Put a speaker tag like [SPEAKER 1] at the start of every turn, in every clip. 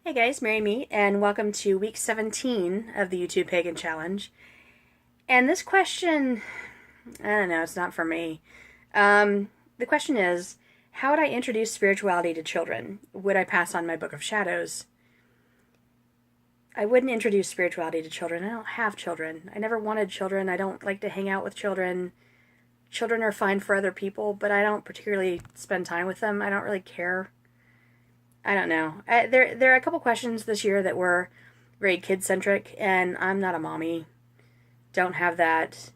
[SPEAKER 1] Hey guys, Mary Meet, and welcome to week 17 of the YouTube Pagan Challenge. And this question, I don't know, it's not for me. The question is, how would I introduce spirituality to children? Would I pass on my Book of Shadows? I wouldn't introduce spirituality to children. I don't have children. I never wanted children. I don't like to hang out with children. Children are fine for other people, but I don't particularly spend time with them. I don't really care. I don't know. There are a couple questions this year that were very kid-centric, and I'm not a mommy. Don't have that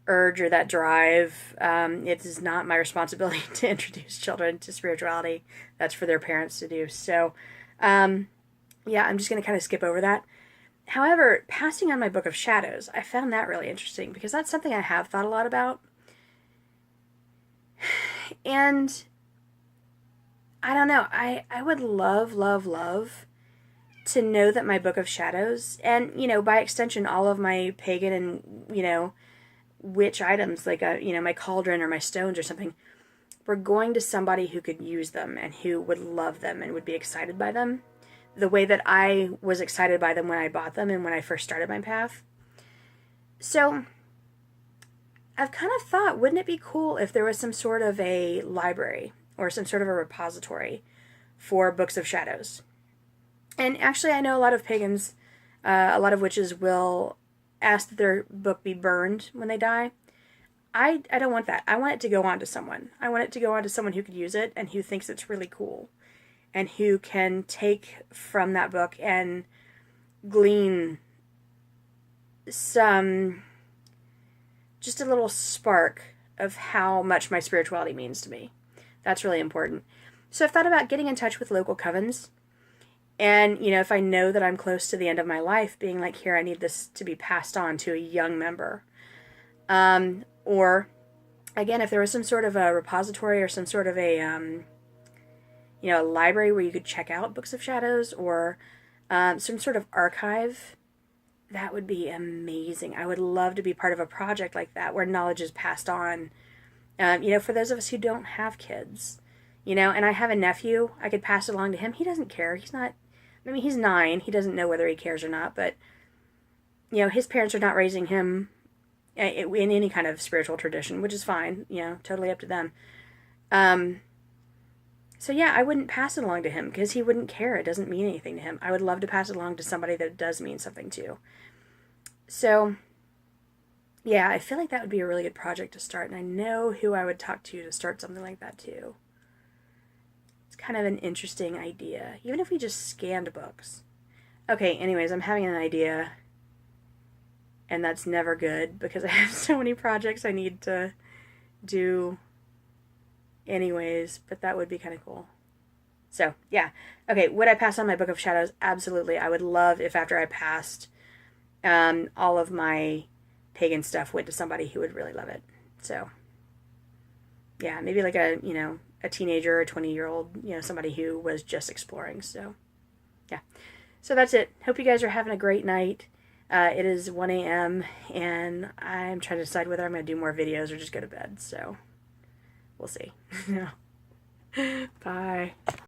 [SPEAKER 1] urge or that drive. It is not my responsibility to introduce children to spirituality. That's for their parents to do. So, yeah, I'm just going to kind of skip over that. However, passing on my Book of Shadows, I found that really interesting because that's something I have thought a lot about. And I don't know, I would love to know that my Book of Shadows, and, by extension, all of my pagan and, witch items, like, my cauldron or my stones or something, were going to somebody who could use them and who would love them and would be excited by them, the way that I was excited by them when I bought them and when I first started my path. So, I've kind of thought, wouldn't it be cool if there was some sort of a library or some sort of a repository for Books of Shadows? And actually, I know a lot of pagans, a lot of witches will ask that their book be burned when they die. I don't want that. I want it to go on to someone. I want it to go on to someone who could use it and who thinks it's really cool and who can take from that book and glean just a little spark of how much my spirituality means to me. That's really important. So I've thought about getting in touch with local covens. And, if I know that I'm close to the end of my life, being like, here, I need this to be passed on to a young member. Or, again, if there was some sort of a repository or some sort of a library where you could check out Books of Shadows, or some sort of archive, that would be amazing. I would love to be part of a project like that where knowledge is passed on. For those of us who don't have kids, and I have a nephew, I could pass it along to him. He doesn't care. He's 9. He doesn't know whether he cares or not, but, his parents are not raising him in any kind of spiritual tradition, which is fine, totally up to them. So yeah, I wouldn't pass it along to him because he wouldn't care. It doesn't mean anything to him. I would love to pass it along to somebody that it does mean something to. So, yeah, I feel like that would be a really good project to start, and I know who I would talk to start something like that too. It's kind of an interesting idea, even if we just scanned books. Okay, anyways, I'm having an idea, and that's never good because I have so many projects I need to do anyways, but that would be kind of cool. So, yeah. Okay, would I pass on my Book of Shadows? Absolutely. I would love if after I passed, all of my pagan stuff went to somebody who would really love it. So, yeah, maybe like a teenager or 20-year-old, somebody who was just exploring. So, yeah. So that's it. Hope you guys are having a great night. It is 1 a.m. and I'm trying to decide whether I'm going to do more videos or just go to bed. So, we'll see. Bye.